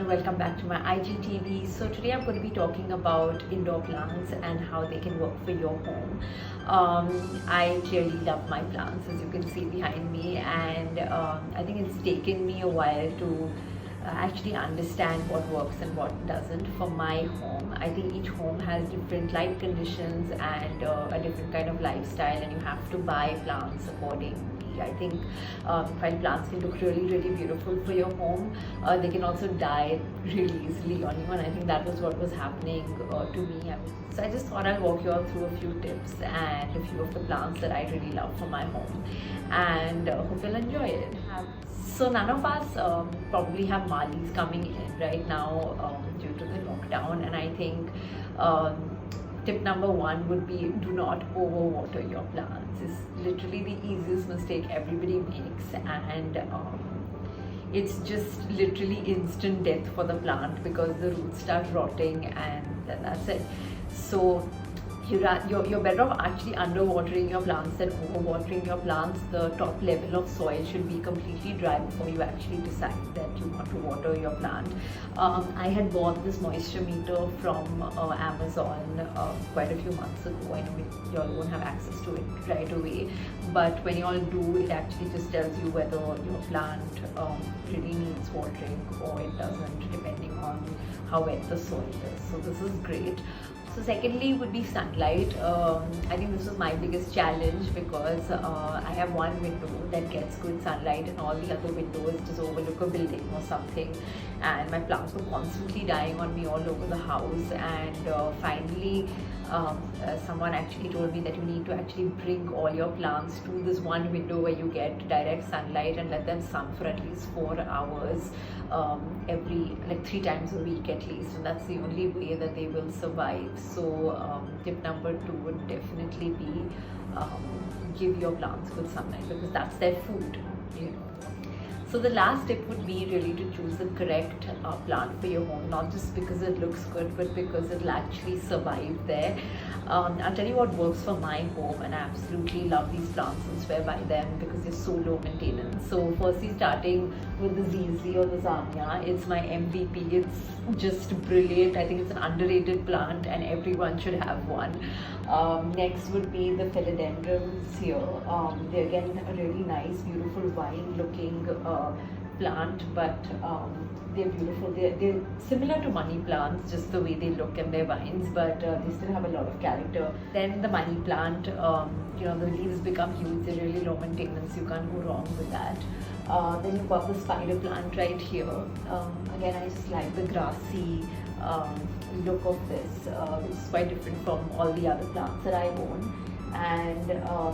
everyone, welcome back to my IGTV. So today I'm going to be talking about indoor plants and how they can work for your home. I clearly love my plants, as you can see behind me, and I think it's taken me a while to actually understand what works and what doesn't for my home. I think each home has different light conditions and a different kind of lifestyle, and you have to buy plants accordingly. I think while plants can look really beautiful for your home, they can also die really easily on you, and I think that was what was happening to me. So I just thought I'll walk you all through a few tips and a few of the plants that I really love for my home, and hope you'll enjoy it. So none of us probably have malis coming in right now due to the lockdown, and I think tip number one would be do not overwater your plants. It's literally the easiest mistake everybody makes, and it's just literally instant death for the plant because the roots start rotting and then that's it. So you're better off actually underwatering your plants than overwatering your plants. The top level of soil should be completely dry before you actually decide that you want to water your plant. I had bought this moisture meter from Amazon quite a few months ago. I know you all won't have access to it right away, but when you all do, it actually just tells you whether your plant really needs watering or it doesn't, depending on how wet the soil is. So this is great. So secondly would be sunlight. I think this was my biggest challenge because I have one window that gets good sunlight and all the other windows just overlook a building or something, and my plants were constantly dying on me all over the house. And finally someone actually told me that you need to actually bring all your plants to this one window where you get direct sunlight and let them sun for at least 4 hours every 3 times a week at least, and that's the only way that they will survive. So tip number 2 would definitely be give your plants good sunlight because that's their food, you know. So the last tip would be really to choose the correct plant for your home, not just because it looks good, but because it'll actually survive there. I'll tell you what works for my home, and I absolutely love these plants and swear by them because they're so low maintenance. So firstly, starting with the Zizzi or the Zamia, it's my MVP. It's just brilliant. I think it's an underrated plant and everyone should have one. Next would be the Philodendrons here. They're again a really nice, beautiful vine looking plant, but they're beautiful. They're similar to money plants, just the way they look and their vines, but they still have a lot of character. Then the money plant, the leaves become huge. They're really low maintenance. You can't go wrong with that. Then you've got the spider plant right here. Again, I just like the grassy look of this, which is quite different from all the other plants that I own. And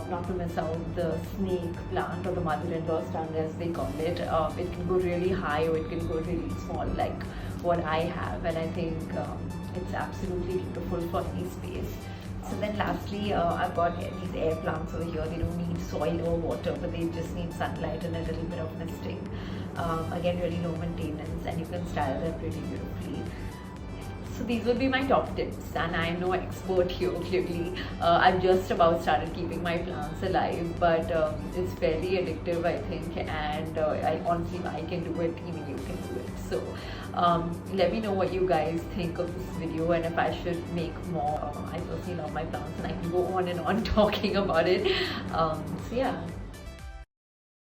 not to miss out the snake plant, or the mother-in-law's tongue as they call it. It can go really high or it can go really small, like what I have, and I think it's absolutely beautiful for any space. So then lastly, I've got these air plants over here. They don't need soil or water, but they just need sunlight and a little bit of misting. Again, really low maintenance, and you can style them really beautifully. So these would be my top tips, and I'm no expert here clearly. I've just about started keeping my plants alive, but it's fairly addictive, I think, and honestly, if I can do it, even you can do it. So let me know what you guys think of this video and if I should make more. I personally love my plants and I can go on and on talking about it. So yeah.